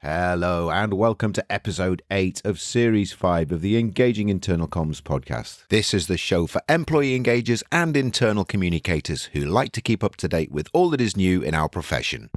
Hello and welcome to episode 8 of series 5 of the Engaging Internal Comms podcast. This is the show for employee engagers and internal communicators who like to keep up to date with all that is new in our profession.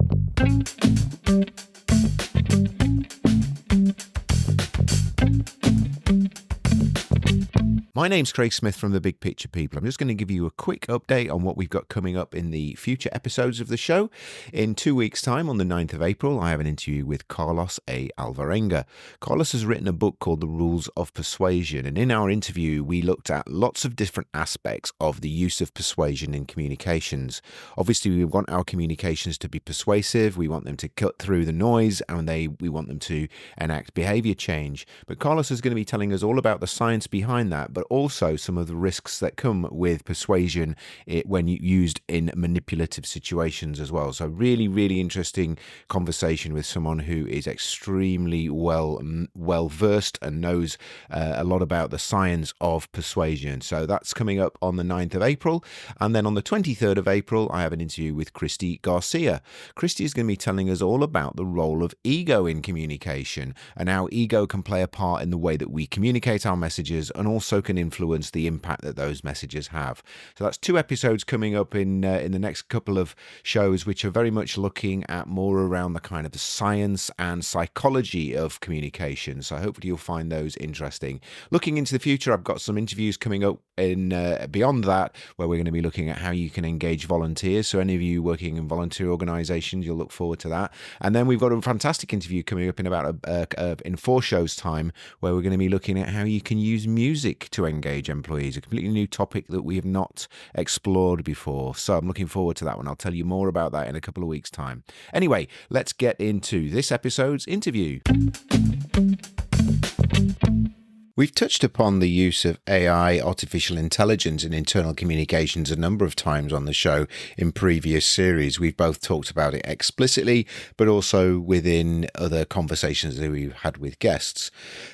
My name's Craig Smith from The Big Picture People. I'm just going to give you a quick update on what we've got coming up in the future episodes of the show. In 2 weeks' time, on the 9th of April, I have an interview with Carlos A. Alvarenga. Carlos has written a book called The Rules of Persuasion, and in our interview, we looked at lots of different aspects of the use of persuasion in communications. Obviously, we want our communications to be persuasive, we want them to cut through the noise, and we want them to enact behavior change. But Carlos is going to be telling us all about the science behind that, but also some of the risks that come with persuasion when used in manipulative situations as well. So really, really interesting conversation with someone who is extremely well versed and knows a lot about the science of persuasion. So that's coming up on the 9th of April. And then on the 23rd of April, I have an interview with Christy Garcia. Christy is going to be telling us all about the role of ego in communication and how ego can play a part in the way that we communicate our messages and also can influence the impact that those messages have. So that's 2 episodes coming up in the next couple of shows, which are very much looking at more around the kind of the science and psychology of communication. So hopefully you'll find those interesting. Looking into the future, I've got some interviews coming up in beyond that, where we're going to be looking at how you can engage volunteers. So any of you working in volunteer organizations, you'll look forward to that. And then we've got a fantastic interview coming up in about in 4 shows time, where we're going to be looking at how you can use music to engage employees, a completely new topic that we have not explored before. So I'm looking forward to that one. I'll tell you more about that in a couple of weeks' time. Anyway, let's get into this episode's interview. We've touched upon the use of AI, artificial intelligence, in internal communications a number of times on the show in previous series. We've both talked about it explicitly, but also within other conversations that we've had with guests.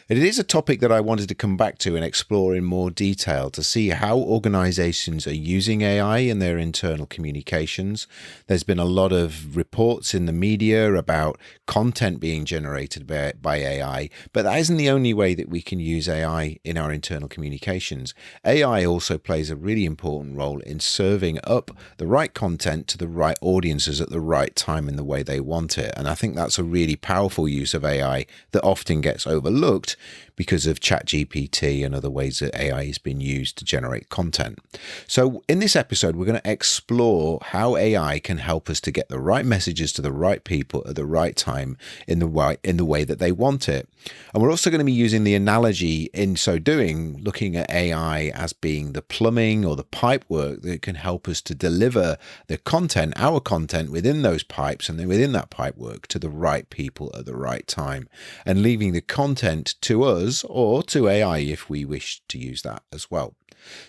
It is a topic that I wanted to come back to and explore in more detail to see how organizations are using AI in their internal communications. There's been a lot of reports in the media about content being generated by AI, but that isn't the only way that we can use AI in our internal communications. AI also plays a really important role in serving up the right content to the right audiences at the right time in the way they want it. And I think that's a really powerful use of AI that often gets overlooked because of ChatGPT and other ways that AI has been used to generate content. So in this episode, we're going to explore how AI can help us to get the right messages to the right people at the right time in the way that they want it. And we're also going to be using the analogy in so doing, looking at AI as being the plumbing or the pipe work that can help us to deliver the content, our content within those pipes and then within that pipe work to the right people at the right time, and leaving the content to us or to AI if we wish to use that as well.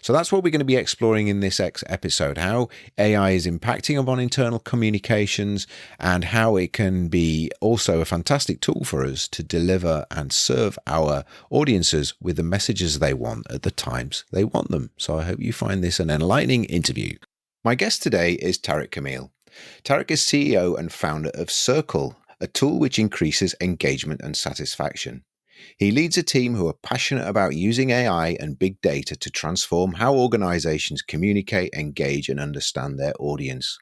So that's what we're going to be exploring in this episode, how AI is impacting upon internal communications and how it can be also a fantastic tool for us to deliver and serve our audiences with the messages they want at the times they want them. So I hope you find this an enlightening interview. My guest today is Tarek Kamil. Tarek is CEO and founder of Circle, a tool which increases engagement and satisfaction. He leads a team who are passionate about using AI and big data to transform how organizations communicate, engage, and understand their audience.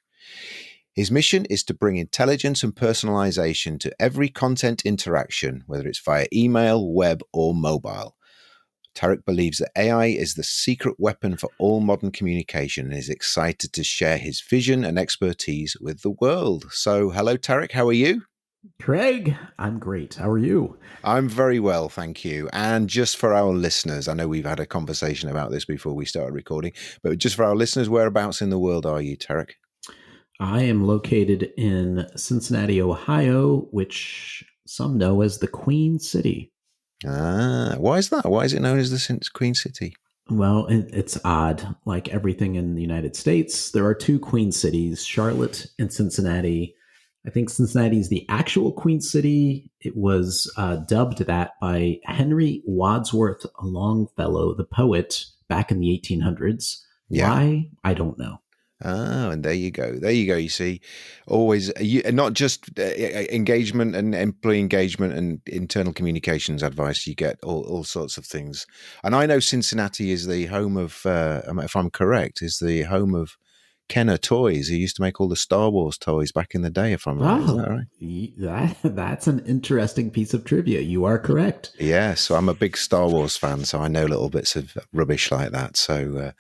His mission is to bring intelligence and personalization to every content interaction, whether it's via email, web, or mobile. Tarek believes that AI is the secret weapon for all modern communication and is excited to share his vision and expertise with the world. So, hello, Tarek. How are you? Craig, I'm great. How are you? I'm very well, thank you. And just for our listeners, I know we've had a conversation about this before we started recording, but just for our listeners, whereabouts in the world are you, Tarek? I am located in Cincinnati, Ohio, which some know as the Queen City. Why is that? Why is it known as the Queen City? Well, it's odd. Like everything in the United States, there are 2 Queen Cities, Charlotte and Cincinnati. I think Cincinnati is the actual Queen City. It was dubbed that by Henry Wadsworth Longfellow, the poet, back in the 1800s. Yeah. Why? I don't know. Oh, and there you go. There you go. You see, always not just engagement and employee engagement and internal communications advice. You get all sorts of things. And I know Cincinnati is the home of, if I'm correct, is the home of Kenner Toys. He used to make all the Star Wars toys back in the day. If I'm right, is that Oh, right? that's an interesting piece of trivia. You are correct. Yeah. So I'm a big Star Wars fan, so I know little bits of rubbish like that. So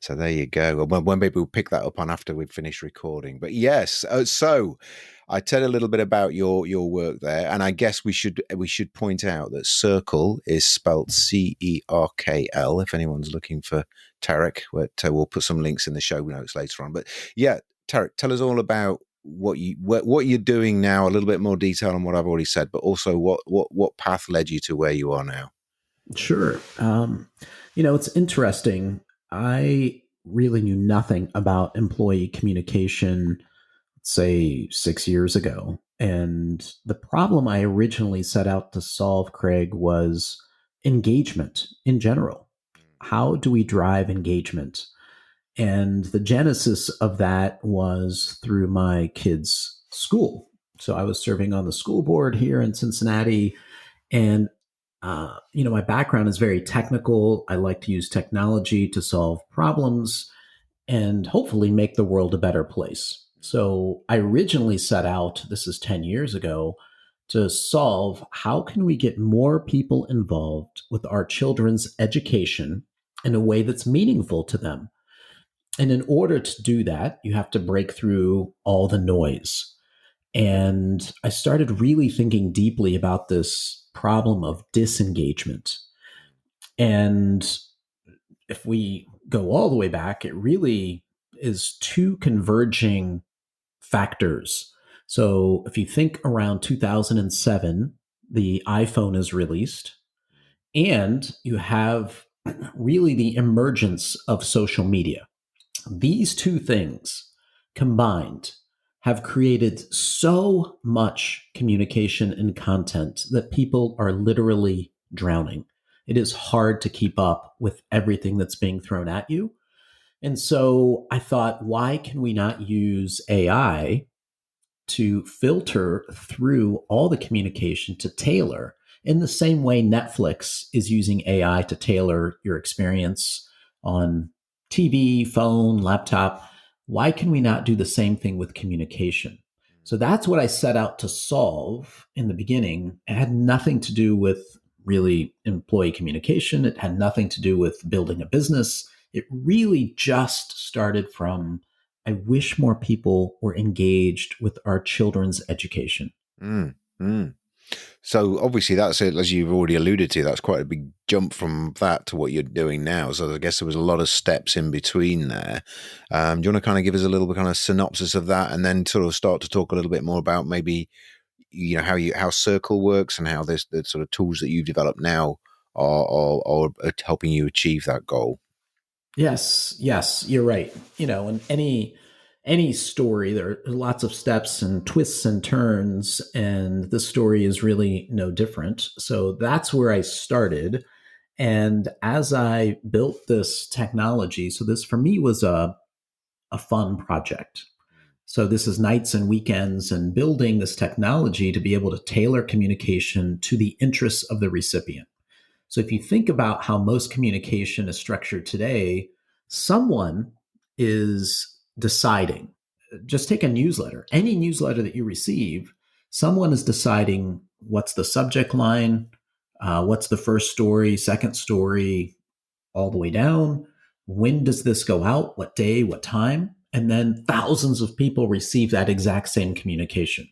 there you go. When maybe we'll pick that up on after we've finished recording. But yes, so I tell a little bit about your work there, and I guess we should point out that Circle is spelt Cerkl. If anyone's looking for Tarek, we'll put some links in the show notes later on. But yeah, Tarek, tell us all about what you're doing now. A little bit more detail on what I've already said, but also what path led you to where you are now. Sure. It's interesting. I really knew nothing about employee communication, say 6 years ago. And the problem I originally set out to solve, Craig, was engagement in general. How do we drive engagement? And the genesis of that was through my kids' school. So I was serving on the school board here in Cincinnati. And, my background is very technical. I like to use technology to solve problems and hopefully make the world a better place. So I originally set out, this is 10 years ago, to solve how can we get more people involved with our children's education in a way that's meaningful to them. And in order to do that, you have to break through all the noise. And I started really thinking deeply about this problem of disengagement. And if we go all the way back, it really is two converging factors. So if you think around 2007, the iPhone is released, and you have really the emergence of social media. These two things combined have created so much communication and content that people are literally drowning. It is hard to keep up with everything that's being thrown at you. And so I thought, why can we not use AI to filter through all the communication to tailor in the same way Netflix is using AI to tailor your experience on TV, phone, laptop? Why can we not do the same thing with communication? So that's what I set out to solve in the beginning. It had nothing to do with really employee communication. It had nothing to do with building a business. It really just started from I wish more people were engaged with our children's education. Mm, mm. So obviously that's it, as you've already alluded to, that's quite a big jump from that to what you're doing now. So I guess there was a lot of steps in between there. Do you want to kind of give us a little bit kind of synopsis of that, and then sort of start to talk a little bit more about maybe how Circle works and how there's the sort of tools that you've developed now are helping you achieve that goal? Yes, you're right. In any story, there are lots of steps and twists and turns, and this story is really no different. So that's where I started. And as I built this technology, so this for me was a fun project. So this is nights and weekends and building this technology to be able to tailor communication to the interests of the recipient. So if you think about how most communication is structured today, someone is deciding. Just take a newsletter. Any newsletter that you receive, someone is deciding what's the subject line, what's the first story, second story, all the way down. When does this go out? What day? What time? And then thousands of people receive that exact same communication.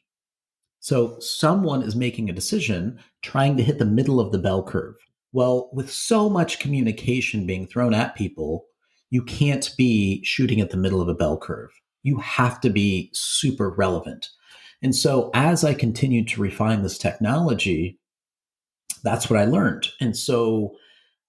So someone is making a decision trying to hit the middle of the bell curve. Well, with so much communication being thrown at people, you can't be shooting at the middle of a bell curve. You have to be super relevant. And so as I continued to refine this technology, that's what I learned. And so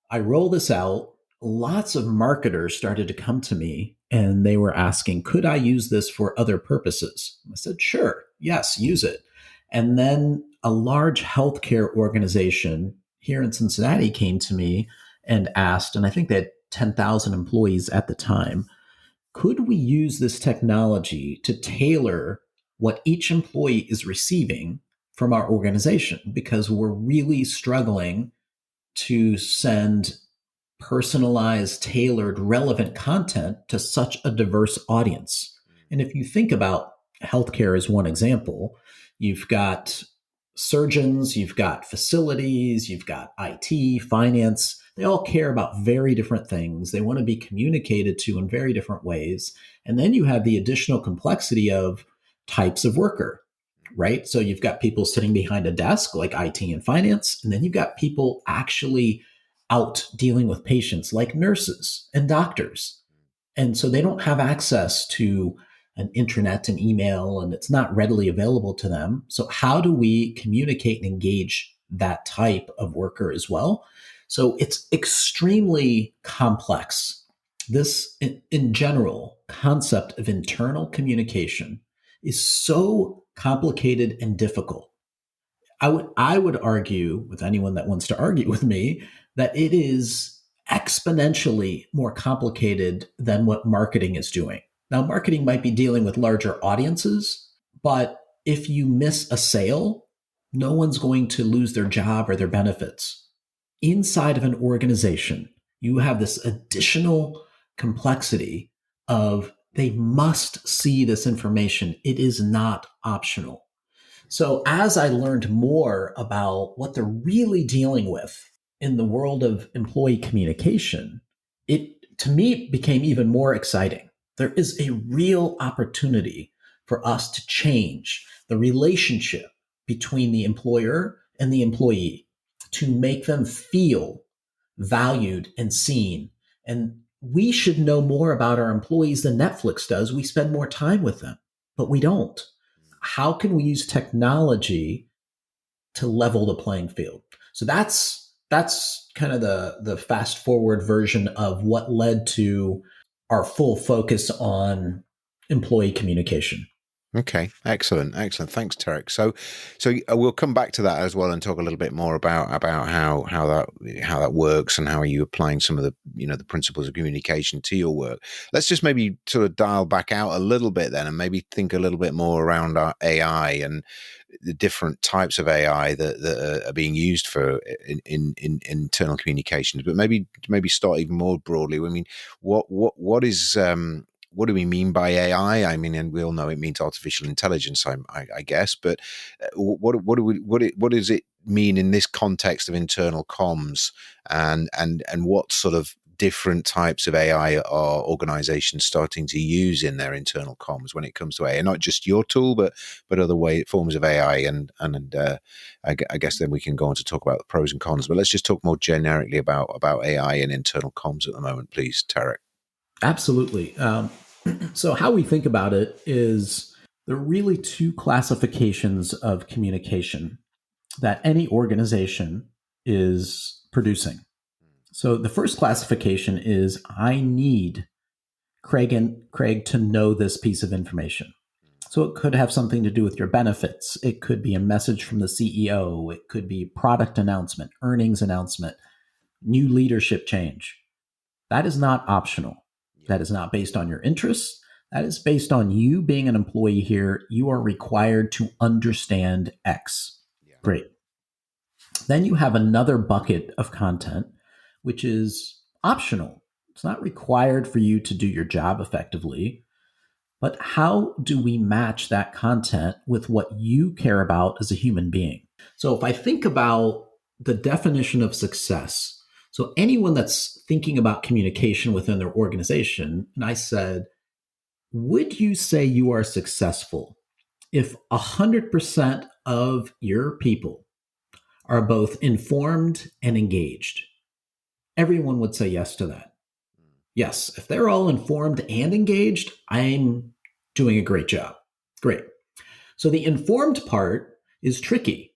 I roll this out. Lots of marketers started to come to me and they were asking, could I use this for other purposes? I said, sure, yes, use it. And then a large healthcare organization here in Cincinnati came to me and asked, and I think they had 10,000 employees at the time, could we use this technology to tailor what each employee is receiving from our organization? Because we're really struggling to send personalized, tailored, relevant content to such a diverse audience. And if you think about healthcare as one example, you've got surgeons, you've got facilities, you've got IT, finance. They all care about very different things. They want to be communicated to in very different ways. And then you have the additional complexity of types of worker, right? So you've got people sitting behind a desk like IT and finance, and then you've got people actually out dealing with patients like nurses and doctors. And so they don't have access to an internet and email, and it's not readily available to them. So how do we communicate and engage that type of worker as well? So it's extremely complex. This, in general, concept of internal communication is so complicated and difficult. I would argue with anyone that wants to argue with me that it is exponentially more complicated than what marketing is doing. Now, marketing might be dealing with larger audiences, but if you miss a sale, no one's going to lose their job or their benefits. Inside of an organization, you have this additional complexity of they must see this information. It is not optional. So as I learned more about what they're really dealing with in the world of employee communication, it to me became even more exciting. There is a real opportunity for us to change the relationship between the employer and the employee to make them feel valued and seen. And we should know more about our employees than Netflix does. We spend more time with them, but we don't. How can we use technology to level the playing field? So that's kind of the fast forward version of what led to our full focus on employee communication. Okay, excellent, excellent. Thanks, Tarek. So we'll come back to that as well and talk a little bit more about how that works and how are you applying some of the the principles of communication to your work. Let's just maybe sort of dial back out a little bit then, and maybe think a little bit more around our AI and the different types of AI that are being used for in internal communications. But maybe start even more broadly. I mean, what is what do we mean by AI? I mean, and we all know it means artificial intelligence, I guess. But what does it mean in this context of internal comms, and what sort of different types of AI are organizations starting to use in their internal comms when it comes to AI? Not just your tool, but other forms of AI, and I guess then we can go on to talk about the pros and cons. But let's just talk more generically about AI and internal comms at the moment, please, Tarek. Absolutely. So how we think about it is there are really two classifications of communication that any organization is producing. So the first classification is I need Craig to know this piece of information. So it could have something to do with your benefits. It could be a message from the CEO. It could be product announcement, earnings announcement, new leadership change. That is not optional. That is not based on your interests. That is based on you being an employee here. You are required to understand X. Great. Then you have another bucket of content, which is optional. It's not required for you to do your job effectively. But how do we match that content with what you care about as a human being? So if I think about the definition of success, so anyone that's thinking about communication within their organization, and I said, would you say you are successful if 100% of your people are both informed and engaged? Everyone would say yes to that. Yes, if they're all informed and engaged, I'm doing a great job. Great. So the informed part is tricky.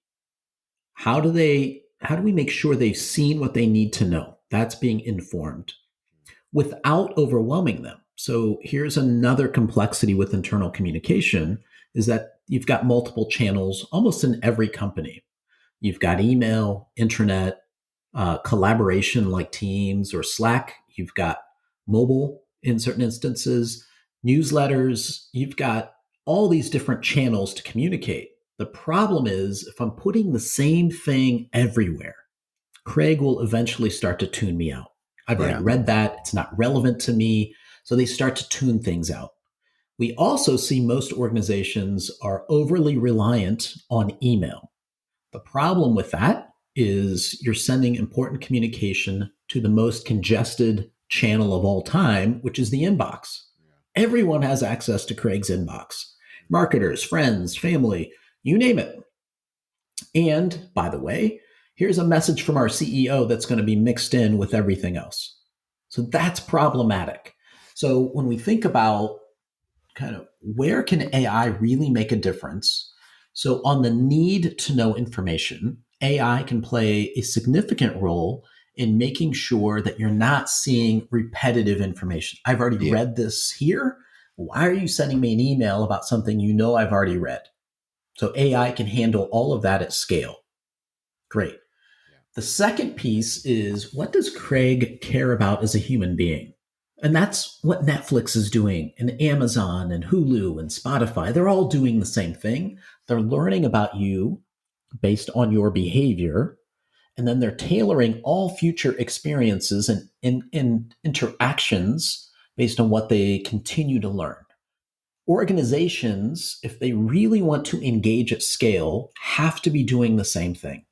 How do we make sure they've seen what they need to know? That's being informed without overwhelming them. So here's another complexity with internal communication is that you've got multiple channels almost in every company. You've got email, intranet, collaboration like Teams or Slack. You've got mobile in certain instances. newsletters, you've got all these different channels to communicate. The problem is if I'm putting the same thing everywhere, Craig will eventually start to tune me out. I've already Yeah. read that. It's not relevant to me. So they start to tune things out. We also see most organizations are overly reliant on email. The problem with that is you're sending important communication to the most congested channel of all time, which is the inbox. Everyone has access to Craig's inbox. Marketers, friends, family, you name it. And by the way, here's a message from our CEO that's going to be mixed in with everything else. So that's problematic. So when we think about kind of where can AI really make a difference? So on the need to know information, AI can play a significant role in making sure that you're not seeing repetitive information. I've already Yeah. read this here. Why are you sending me an email about something you know I've already read? So AI can handle all of that at scale. Great. The second piece is, what does Craig care about as a human being? And that's what Netflix is doing, and Amazon and Hulu and Spotify. They're all doing the same thing. They're learning about you based on your behavior, and then they're tailoring all future experiences and interactions based on what they continue to learn. Organizations, if they really want to engage at scale, have to be doing the same thing.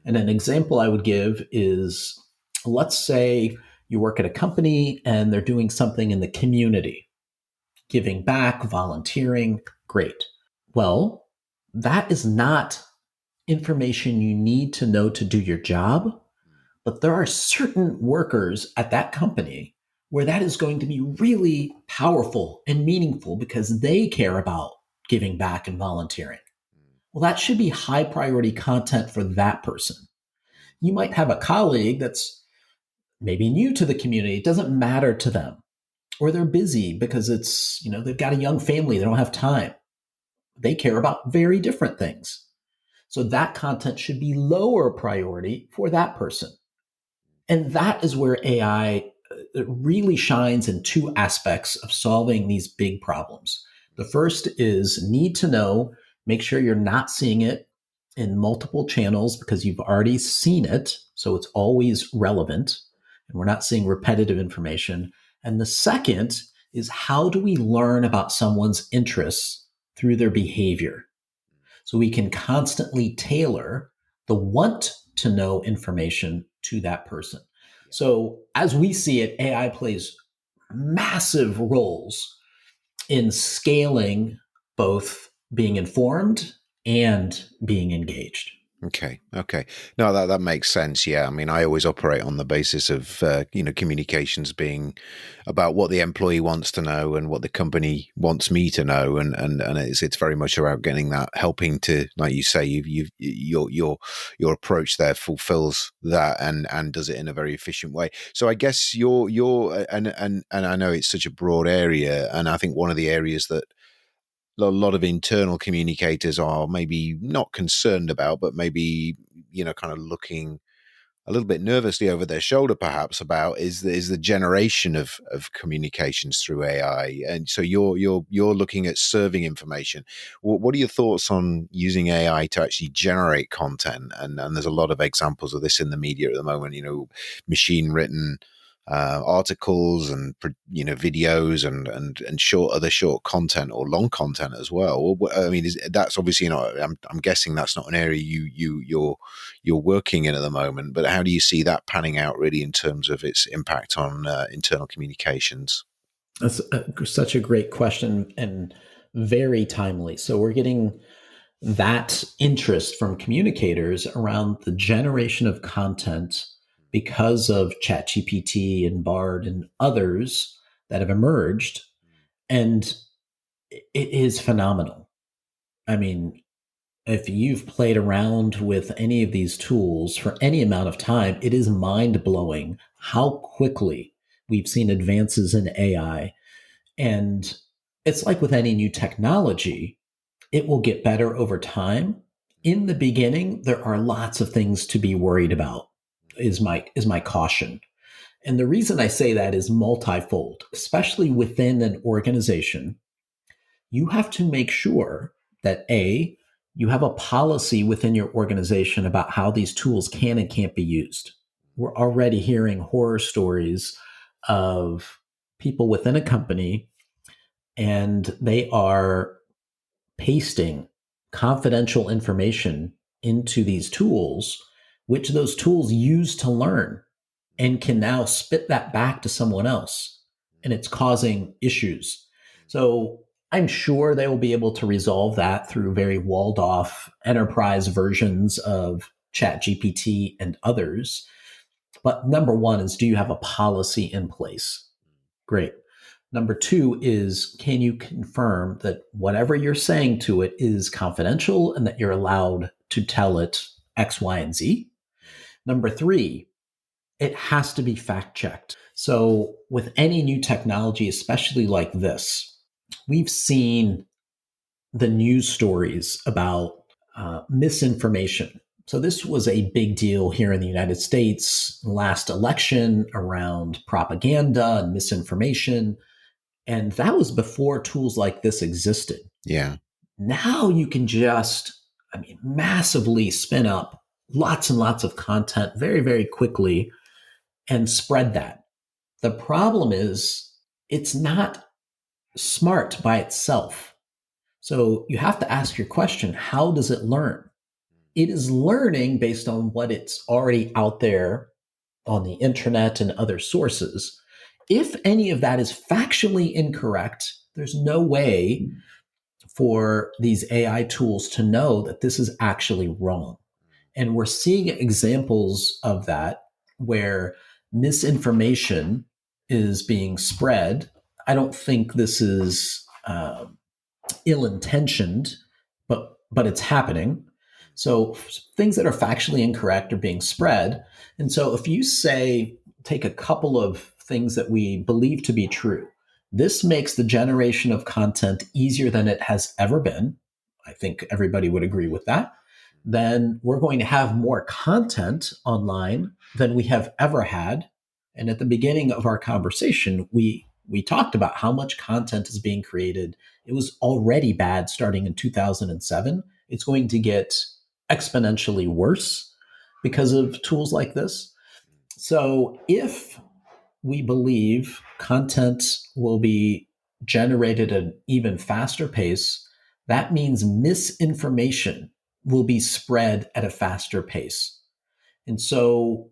And an example I would give is, let's say you work at a company and they're doing something in the community, giving back, volunteering, great. Well, that is not information you need to know to do your job, but there are certain workers at that company where that is going to be really powerful and meaningful because they care about giving back and volunteering. Well, that should be high priority content for that person. You might have a colleague that's maybe new to the community. It doesn't matter to them, or they're busy because they've got a young family. They don't have time. They care about very different things. So that content should be lower priority for that person. And that is where AI really shines in two aspects of solving these big problems. The first is need to know, make sure you're not seeing it in multiple channels because you've already seen it. So it's always relevant and we're not seeing repetitive information. And the second is, how do we learn about someone's interests through their behavior? So we can constantly tailor the want to know information to that person. So as we see it, AI plays massive roles in scaling both being informed and being engaged. Okay. Okay. No, that makes sense. Yeah. I mean, I always operate on the basis of communications being about what the employee wants to know and what the company wants me to know, and it's very much about getting that, helping to, like you say, your approach there fulfills that and does it in a very efficient way. So I guess your and I know it's such a broad area, and I think one of the areas that a lot of internal communicators are maybe not concerned about, but maybe, kind of looking a little bit nervously over their shoulder, perhaps, about is the generation of communications through AI. And so you're looking at serving information. What are your thoughts on using AI to actually generate content? And there's a lot of examples of this in the media at the moment. Machine written articles and videos and short content or long content as well. I mean, that's obviously not. I'm guessing that's not an area you're working in at the moment. But how do you see that panning out really in terms of its impact on internal communications? That's such a great question and very timely. So we're getting that interest from communicators around the generation of content because of ChatGPT and Bard and others that have emerged. And it is phenomenal. I mean, if you've played around with any of these tools for any amount of time, it is mind blowing how quickly we've seen advances in AI. And it's like with any new technology, it will get better over time. In the beginning, there are lots of things to be worried about, is my caution. And the reason I say that is multifold, especially within an organization. You have to make sure that A, you have a policy within your organization about how these tools can and can't be used. We're already hearing horror stories of people within a company and they are pasting confidential information into these tools, which those tools use to learn and can now spit that back to someone else. And it's causing issues. So I'm sure they will be able to resolve that through very walled off enterprise versions of ChatGPT and others. But number one is, do you have a policy in place? Great. Number two is, can you confirm that whatever you're saying to it is confidential and that you're allowed to tell it X, Y, and Z? Number three, it has to be fact checked. So, with any new technology, especially like this, we've seen the news stories about misinformation. So, this was a big deal here in the United States last election around propaganda and misinformation. And that was before tools like this existed. Yeah. Now you can just, massively spin up lots and lots of content very, very quickly and spread that. The problem is it's not smart by itself. So you have to ask your question, how does it learn? It is learning based on what it's already out there on the internet and other sources. If any of that is factually incorrect, there's no way for these AI tools to know that this is actually wrong. And we're seeing examples of that where misinformation is being spread. I don't think this is ill-intentioned, but it's happening. So things that are factually incorrect are being spread. And so if you say, take a couple of things that we believe to be true, this makes the generation of content easier than it has ever been. I think everybody would agree with that. Then we're going to have more content online than we have ever had. And at the beginning of our conversation, we talked about how much content is being created. It was already bad starting in 2007. It's going to get exponentially worse because of tools like this. So if we believe content will be generated at an even faster pace, that means misinformation will be spread at a faster pace. And so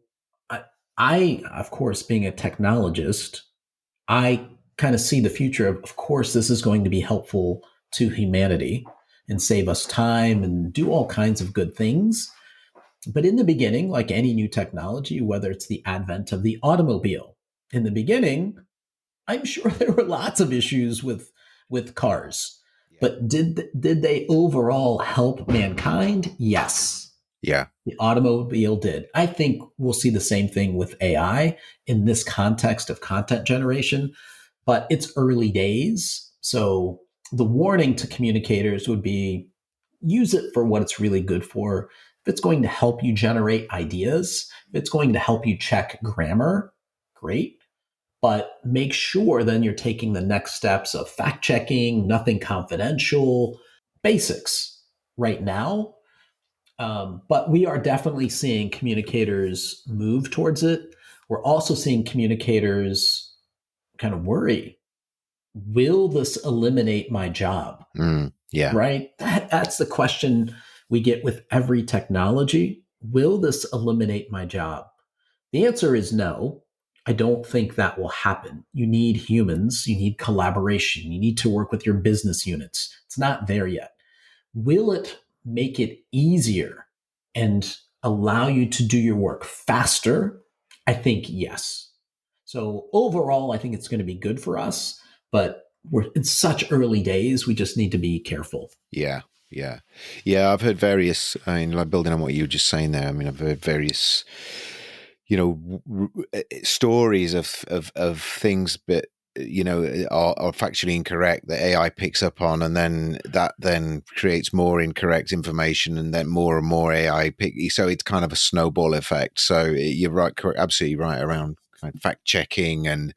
I, of course, being a technologist, I kind of see the future of course, this is going to be helpful to humanity and save us time and do all kinds of good things. But in the beginning, like any new technology, whether it's the advent of the automobile, in the beginning, I'm sure there were lots of issues with cars. But did they overall help mankind? Yes. Yeah. The automobile did. I think we'll see the same thing with AI in this context of content generation, but it's early days. So the warning to communicators would be, use it for what it's really good for. If it's going to help you generate ideas, if it's going to help you check grammar, great. But make sure then you're taking the next steps of fact checking, nothing confidential, basics right now. But we are definitely seeing communicators move towards it. We're also seeing communicators kind of worry, will this eliminate my job? Yeah. Right? That's the question we get with every technology. Will this eliminate my job? The answer is no. I don't think that will happen. You need humans, you need collaboration, you need to work with your business units. It's not there yet. Will it make it easier and allow you to do your work faster? I think yes. So overall, I think it's going to be good for us, but we're in such early days, we just need to be careful. Yeah. Yeah. Yeah. I've heard various, like building on what you were just saying there. I've heard various, stories of things, but are factually incorrect that AI picks up on, and then that then creates more incorrect information, and then more and more AI so it's kind of a snowball effect. So you're right, absolutely right around fact checking and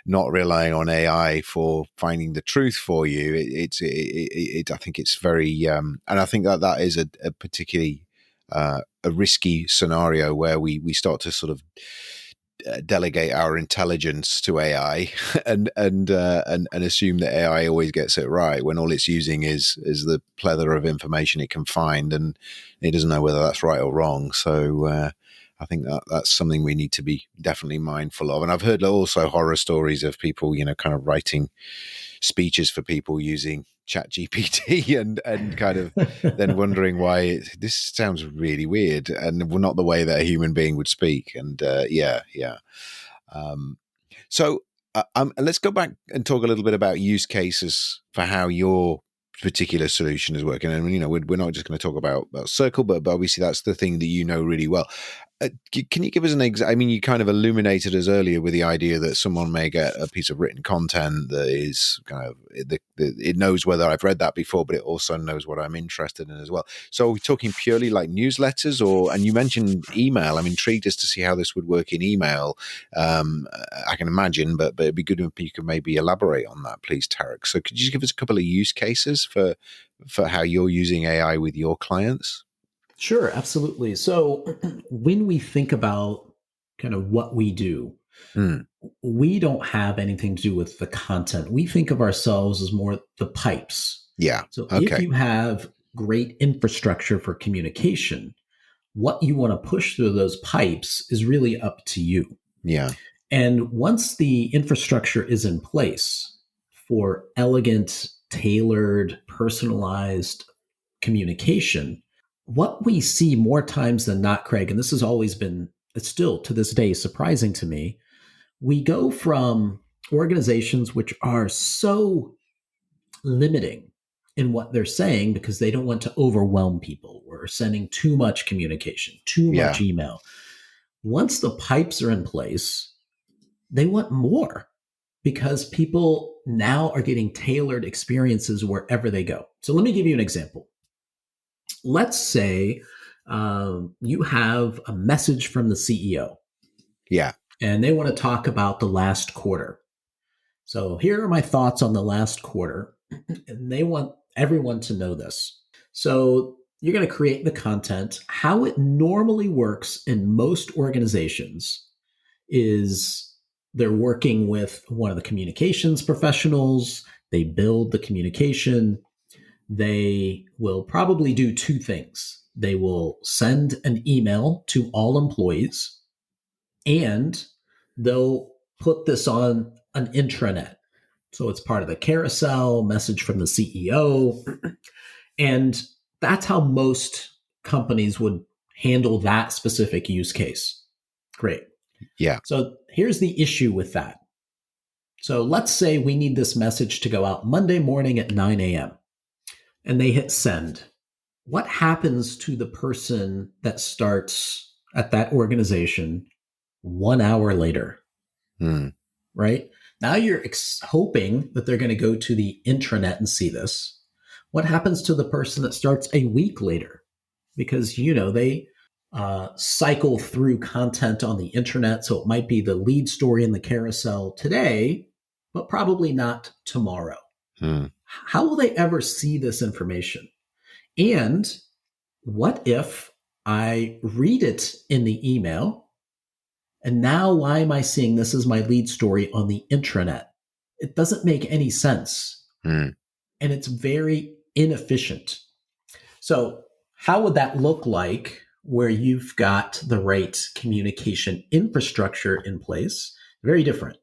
not relying on AI for finding the truth for you. I think it's very, and I think that is a particularly a risky scenario where we start to sort of delegate our intelligence to AI and assume that AI always gets it right when all it's using is the plethora of information it can find, and it doesn't know whether that's right or wrong. So I think that's something we need to be definitely mindful of. And I've heard also horror stories of people, kind of writing speeches for people using chat GPT and kind of then wondering why this sounds really weird and not the way that a human being would speak. And yeah. Um, so let's go back and talk a little bit about use cases for how your particular solution is working. And we're not just going to talk about Circle, but obviously that's the thing that you know really well. Can you give us an example? I mean, you kind of illuminated us earlier with the idea that someone may get a piece of written content that is kind of it knows whether I've read that before, but it also knows what I'm interested in as well. So are we talking purely like newsletters, and you mentioned email? I'm intrigued as to see how this would work in email. I can imagine, but it'd be good if you could maybe elaborate on that, please, Tarek. So could you give us a couple of use cases for how you're using AI with your clients? Sure, absolutely. So when we think about kind of what we do, we don't have anything to do with the content. We think of ourselves as more the pipes. Yeah. So if Okay. you have great infrastructure for communication, what you want to push through those pipes is really up to you. Yeah. And once the infrastructure is in place for elegant, tailored, personalized communication, what we see more times than not, Craig, and this has always been, it's still to this day surprising to me, we go from organizations which are so limiting in what they're saying because they don't want to overwhelm people or sending too much communication, too Yeah. much email. Once the pipes are in place, they want more because people now are getting tailored experiences wherever they go. So let me give you an example. Let's say you have a message from the CEO. Yeah. And they want to talk about the last quarter. So here are my thoughts on the last quarter. And they want everyone to know this. So you're going to create the content. How it normally works in most organizations is they're working with one of the communications professionals. They build the communication. They will probably do two things. They will send an email to all employees, and they'll put this on an intranet. So it's part of the carousel, message from the CEO. And that's how most companies would handle that specific use case. Great. Yeah. So here's the issue with that. So let's say we need this message to go out Monday morning at 9 a.m. and they hit send. What happens to the person that starts at that organization 1 hour later? Right? Now you're hoping that they're going to go to the intranet and see this. What happens to the person that starts a week later? Because, they cycle through content on the internet. So it might be the lead story in the carousel today, but probably not tomorrow. How will they ever see this information? And what if I read it in the email, and now why am I seeing this as my lead story on the intranet? It doesn't make any sense. And it's very inefficient. So how would that look like where you've got the right communication infrastructure in place? Very different.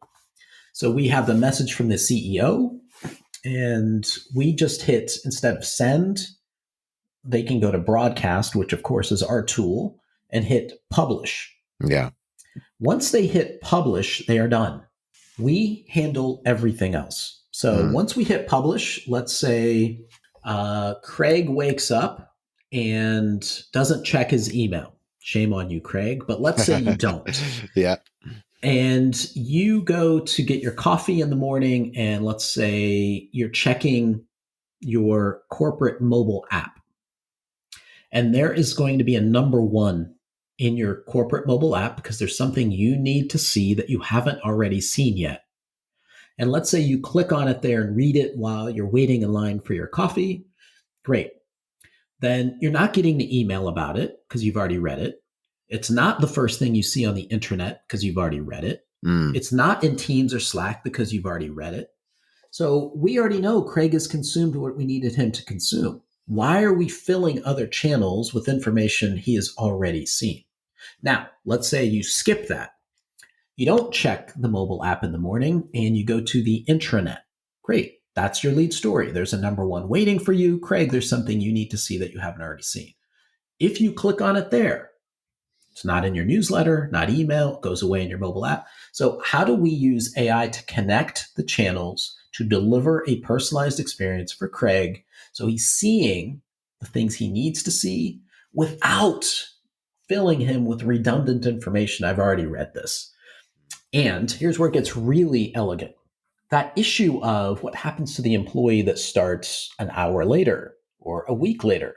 So we have the message from the CEO, and we just hit, instead of send, they can go to broadcast, which of course is our tool, and hit publish. Yeah. Once they hit publish, they are done. We handle everything else. So once we hit publish, let's say Craig wakes up and doesn't check his email. Shame on you, Craig. But let's say you don't. Yeah. And you go to get your coffee in the morning, and let's say you're checking your corporate mobile app. And there is going to be a number one in your corporate mobile app because there's something you need to see that you haven't already seen yet. And let's say you click on it there and read it while you're waiting in line for your coffee. Great. Then you're not getting the email about it because you've already read it. It's not the first thing you see on the internet because you've already read it. It's not in Teams or Slack because you've already read it. So we already know Craig has consumed what we needed him to consume. Why are we filling other channels with information he has already seen? Now, let's say you skip that. You don't check the mobile app in the morning and you go to the intranet. Great. That's your lead story. There's a number one waiting for you. Craig, there's something you need to see that you haven't already seen. If you click on it there, it's not in your newsletter, not email, it goes away in your mobile app. So how do we use AI to connect the channels to deliver a personalized experience for Craig so he's seeing the things he needs to see without filling him with redundant information? I've already read this. And here's where it gets really elegant. That issue of what happens to the employee that starts an hour later or a week later,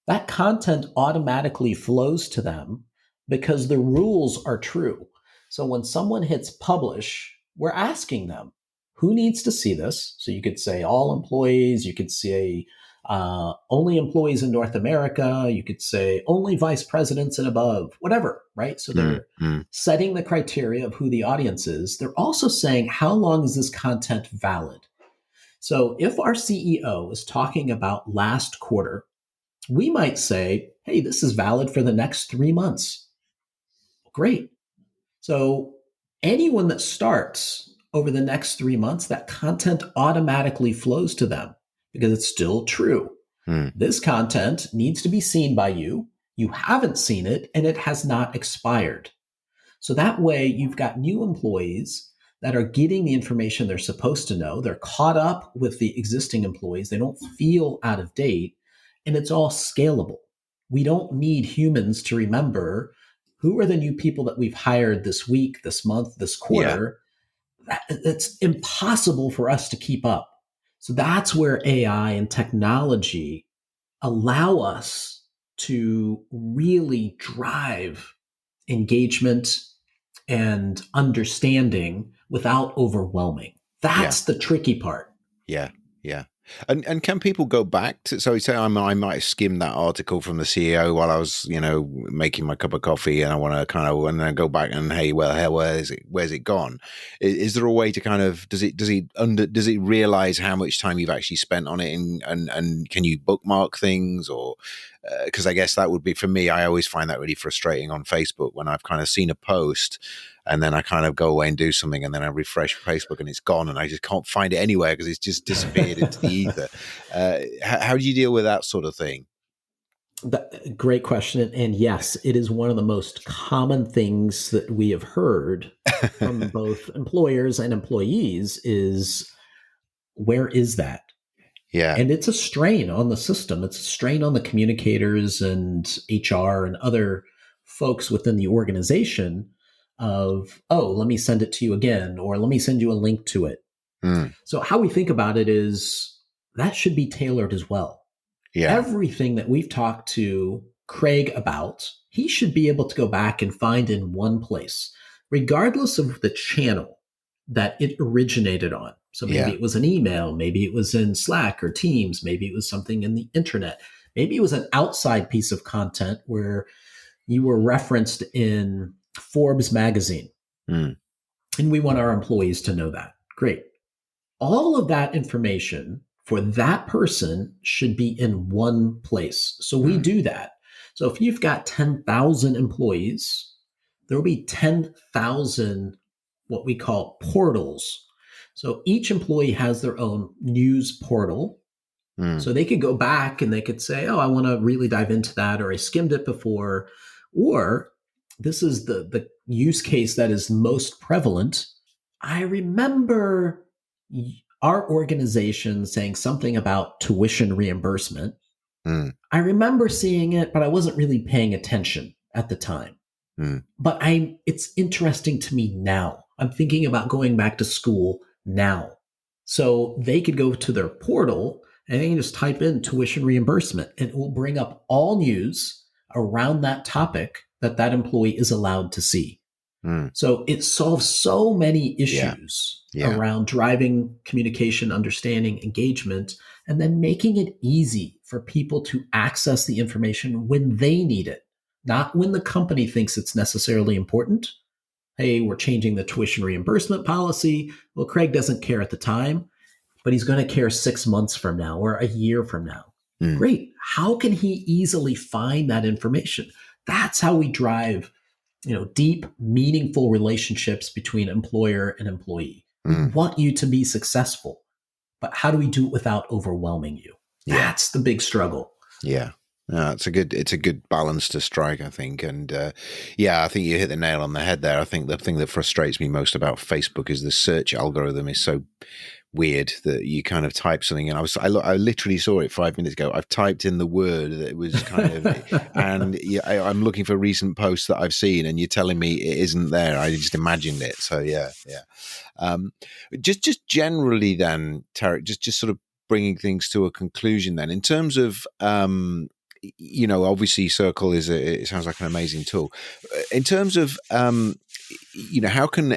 that content automatically flows to them because the rules are true. So when someone hits publish, we're asking them, who needs to see this? So you could say all employees, you could say only employees in North America, you could say only vice presidents and above, whatever, right? So they're setting the criteria of who the audience is. They're also saying, how long is this content valid? So if our CEO is talking about last quarter, we might say, hey, this is valid for the next 3 months. Great. So anyone that starts over the next 3 months, that content automatically flows to them because it's still true. This content needs to be seen by you. You haven't seen it and it has not expired. So that way you've got new employees that are getting the information they're supposed to know. They're caught up with the existing employees. They don't feel out of date. And it's all scalable. We don't need humans to remember who are the new people that we've hired this week, this month, this quarter. It's impossible for us to keep up. So that's where AI and technology allow us to really drive engagement and understanding without overwhelming. That's the tricky part. Yeah. And can people go back to, so say I might have skimmed that article from the CEO while I was, making my cup of coffee and I want to kind of, and then go back and, hey, well, where's it gone? Is there a way to kind of, does it realize how much time you've actually spent on it and can you bookmark things or, because I guess that would be, for me, I always find that really frustrating on Facebook when I've kind of seen a post and then I kind of go away and do something and then I refresh Facebook and it's gone and I just can't find it anywhere because it's just disappeared into the ether. How do you deal with that sort of thing? Great question. And yes, it is one of the most common things that we have heard from both employers and employees is, where is that? Yeah. And it's a strain on the system. It's a strain on the communicators and HR and other folks within the organization of, oh, let me send it to you again, or let me send you a link to it. So how we think about it is that should be tailored as well. Yeah. Everything that we've talked to Craig about, he should be able to go back and find in one place, regardless of the channel that it originated on. So maybe it was an email, maybe it was in Slack or Teams, maybe it was something in the internet, maybe it was an outside piece of content where you were referenced in Forbes magazine. And we want our employees to know that. Great. All of that information for that person should be in one place. So we do that. So if you've got 10,000 employees, there will be 10,000 what we call portals. So each employee has their own news portal. So they could go back and they could say, oh, I want to really dive into that, or I skimmed it before, or this is the use case that is most prevalent. I remember our organization saying something about tuition reimbursement. I remember seeing it, but I wasn't really paying attention at the time. But it's interesting to me now. I'm thinking about going back to school now. So they could go to their portal and they can just type in tuition reimbursement and it will bring up all news around that topic that that employee is allowed to see. Mm. So it solves so many Yeah. issues Yeah. around driving communication, understanding, engagement, and then making it easy for people to access the information when they need it, not when the company thinks it's necessarily important. Hey, we're changing the tuition reimbursement policy. Well, Craig doesn't care at the time, but he's going to care 6 months from now or a year from now. Mm. Great. How can he easily find that information? That's how we drive, deep, meaningful relationships between employer and employee. We Mm. want you to be successful, but how do we do it without overwhelming you? Yeah. That's the big struggle. Yeah. It's a good balance to strike, I think. And I think you hit the nail on the head there. I think the thing that frustrates me most about Facebook is the search algorithm is so weird that you kind of type something, and I literally saw it 5 minutes ago. I've typed in the word that it was kind of, and I'm looking for recent posts that I've seen, and you're telling me it isn't there. I just imagined it. So yeah. Just generally, then, Tarek, just sort of bringing things to a conclusion. Then, in terms of obviously Circle it sounds like an amazing tool. In terms of how can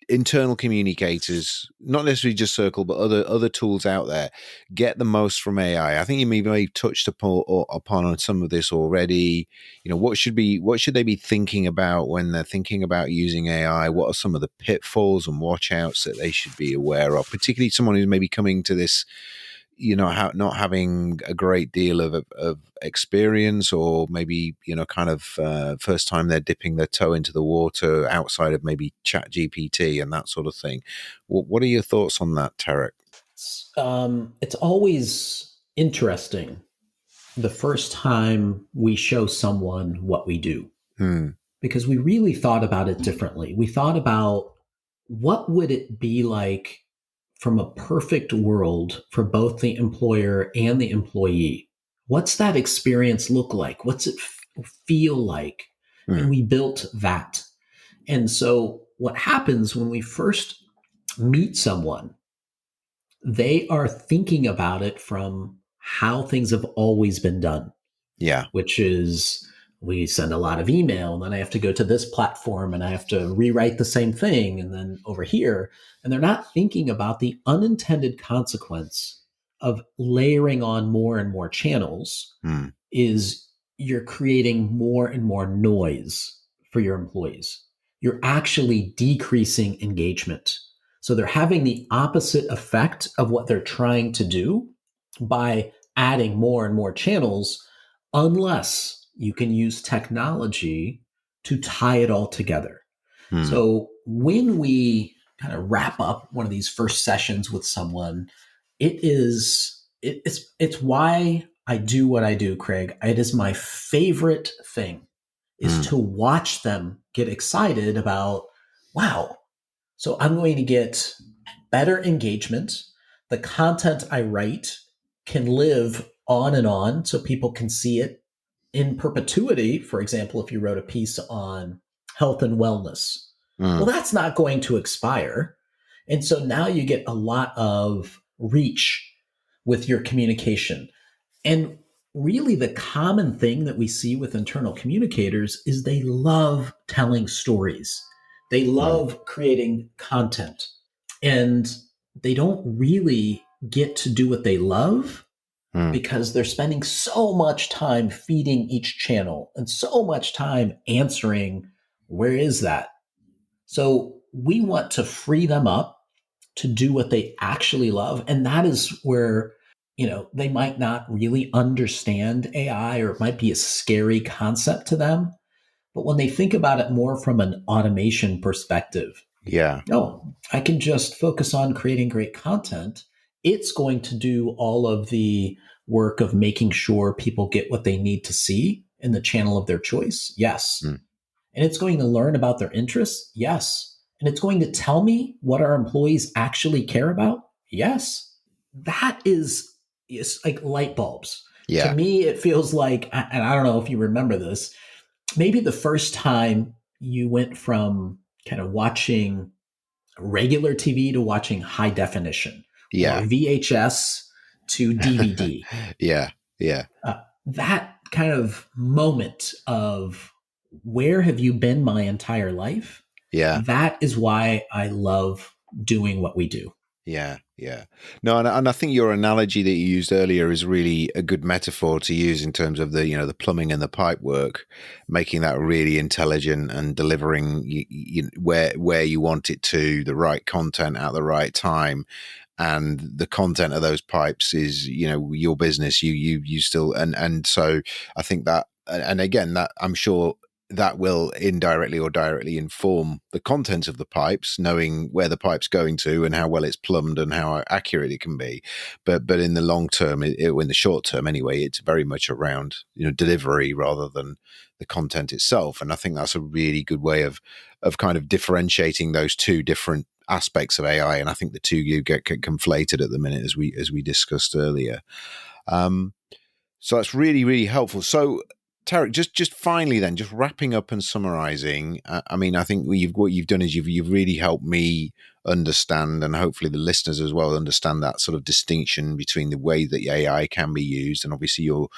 internal communicators, not necessarily just Circle, but other tools out there, get the most from AI? I think you maybe touched upon on some of this already. What should they be thinking about when they're thinking about using AI? What are some of the pitfalls and watch-outs that they should be aware of, particularly someone who's maybe coming to this, not having a great deal of experience, or maybe, kind of first time they're dipping their toe into the water outside of maybe Chat GPT and that sort of thing. What are your thoughts on that, Tarek? It's always interesting the first time we show someone what we do, because we really thought about it differently. We thought about what would it be like from a perfect world for both the employer and the employee. What's that experience look like? What's it feel like? And we built that. And so what happens when we first meet someone, they are thinking about it from how things have always been done. Yeah. Which is, we send a lot of email, and then I have to go to this platform and I have to rewrite the same thing, and then over here. And they're not thinking about the unintended consequence of layering on more and more channels is you're creating more and more noise for your employees. You're actually decreasing engagement. So they're having the opposite effect of what they're trying to do by adding more and more channels, unless you can use technology to tie it all together. So when we kind of wrap up one of these first sessions with someone, it's why I do what I do, Craig. It is my favorite thing is to watch them get excited about, wow, so I'm going to get better engagement. The content I write can live on and on so people can see it in perpetuity. For example, if you wrote a piece on health and wellness, well, that's not going to expire. And so now you get a lot of reach with your communication. And really, the common thing that we see with internal communicators is they love telling stories. They love creating content, and they don't really get to do what they love because they're spending so much time feeding each channel and so much time answering, where is that? So we want to free them up to do what they actually love. And that is where, they might not really understand AI, or it might be a scary concept to them. But when they think about it more from an automation perspective, I can just focus on creating great content. It's going to do all of the work of making sure people get what they need to see in the channel of their choice. Yes. And it's going to learn about their interests. Yes. And it's going to tell me what our employees actually care about. Yes. That is like light bulbs. To me, it feels like, and I don't know if you remember this, maybe the first time you went from kind of watching regular TV to watching high definition, or VHS to DVD. Yeah. That kind of moment of where have you been my entire life? Yeah. That is why I love doing what we do. Yeah, yeah. No, and I think your analogy that you used earlier is really a good metaphor to use in terms of the plumbing and the pipe work, making that really intelligent and delivering where you want it to, the right content at the right time. And the content of those pipes is, your business. You still, and so I think that, and again, that I'm sure that will indirectly or directly inform the content of the pipes, knowing where the pipe's going to and how well it's plumbed and how accurate it can be. But in the long term, in the short term anyway, it's very much around delivery rather than the content itself. And I think that's a really good way of kind of differentiating those two different aspects of AI. And I think the two you get conflated at the minute, as we discussed earlier. So that's really, really helpful. So, Tarek, just finally, then, just wrapping up and summarizing. I mean, I think what you've done is you've really helped me understand, and hopefully the listeners as well understand, that sort of distinction between the way that AI can be used, and obviously you're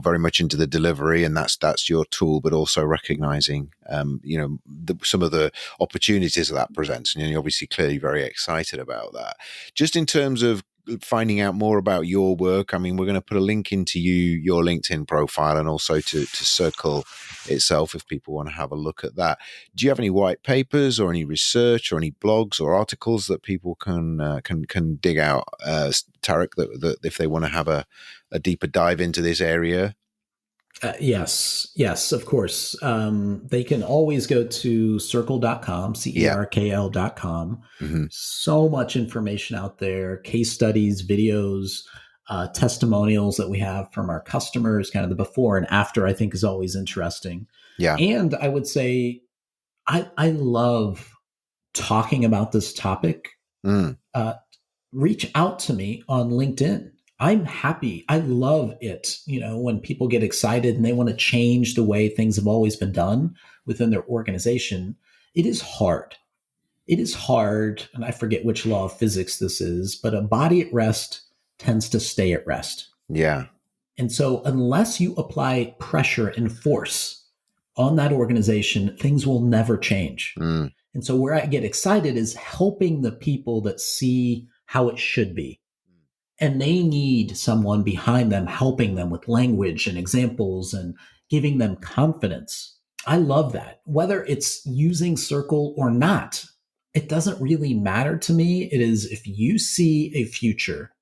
very much into the delivery, and that's your tool, but also recognizing, some of the opportunities that presents, and you're obviously clearly very excited about that. Just in terms of finding out more about your work, I mean, we're going to put a link into your LinkedIn profile, and also to Circle itself if people want to have a look at that. Do you have any white papers or any research or any blogs or articles that people can dig out, Tarek, that if they want to have a deeper dive into this area? Yes, of course. They can always go to circle.com, CERKL.com. Mm-hmm. So much information out there, case studies, videos, testimonials that we have from our customers, kind of the before and after, I think is always interesting. Yeah. And I would say I love talking about this topic. Reach out to me on LinkedIn. I'm happy. I love it. When people get excited and they want to change the way things have always been done within their organization, it is hard. It is hard. And I forget which law of physics this is, but a body at rest tends to stay at rest. Yeah. And so unless you apply pressure and force on that organization, things will never change. And so where I get excited is helping the people that see how it should be. And they need someone behind them helping them with language and examples and giving them confidence. I love that. Whether it's using Circle or not, it doesn't really matter to me. It is, if you see a future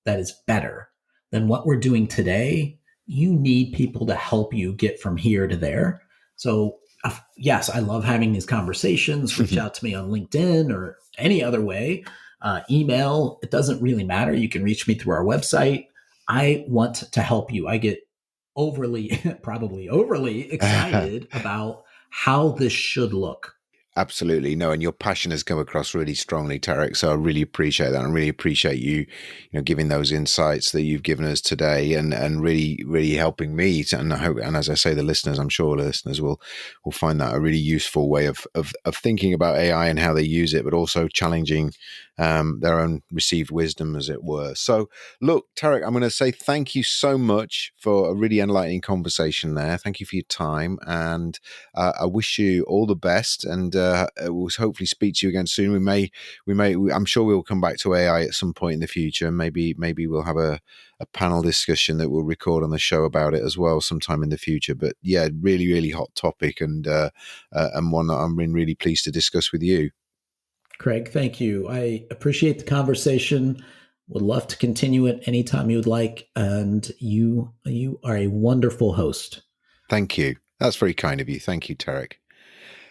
that is better than what we're doing today, you need people to help you get from here to there. So yes, I love having these conversations. Reach out to me on LinkedIn or any other way. Email, it doesn't really matter. You can reach me through our website. I want to help you. I get probably overly excited about how this should look. Absolutely. No, and your passion has come across really strongly, Tarek. So I really appreciate that. I really appreciate you giving those insights that you've given us today, and really, really helping me. And I hope, and as I say, the listeners, I'm sure the listeners will find that a really useful way of thinking about AI and how they use it, but also challenging their own received wisdom, as it were. So look, Tarek, I'm going to say thank you so much for a really enlightening conversation there. Thank you for your time, and I wish you all the best, and we'll hopefully speak to you again soon. I'm sure we'll come back to AI at some point in the future. Maybe we'll have a panel discussion that we'll record on the show about it as well sometime in the future. But yeah, really, really hot topic, and one that I'm really pleased to discuss with you. Craig, thank you. I appreciate the conversation. Would love to continue it anytime you would like. And you are a wonderful host. Thank you. That's very kind of you. Thank you, Tarek.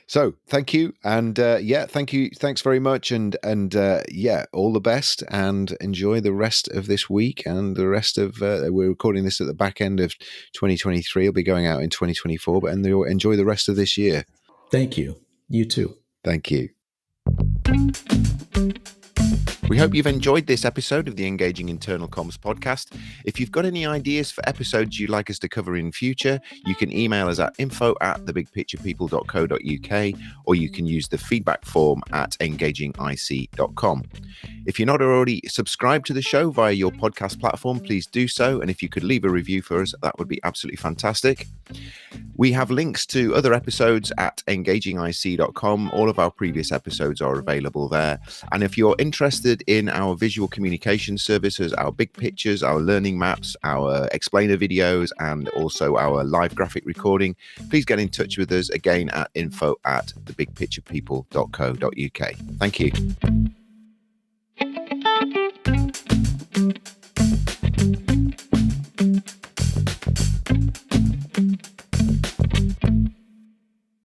So thank you. And thank you. Thanks very much. And all the best, and enjoy the rest of this week and the rest of, we're recording this at the back end of 2023. It'll be going out in 2024, but enjoy the rest of this year. Thank you. You too. Thank you. We hope you've enjoyed this episode of the Engaging Internal Comms podcast. If you've got any ideas for episodes you'd like us to cover in future, you can email us at info@thebigpicturepeople.co.uk, or you can use the feedback form at engagingic.com. If you're not already subscribed to the show via your podcast platform, please do so. And if you could leave a review for us, that would be absolutely fantastic. We have links to other episodes at engagingic.com. All of our previous episodes are available there. And if you're interested in our visual communication services, our big pictures, our learning maps, our explainer videos, and also our live graphic recording, please get in touch with us again at info@thebigpicturepeople.co.uk. Thank you.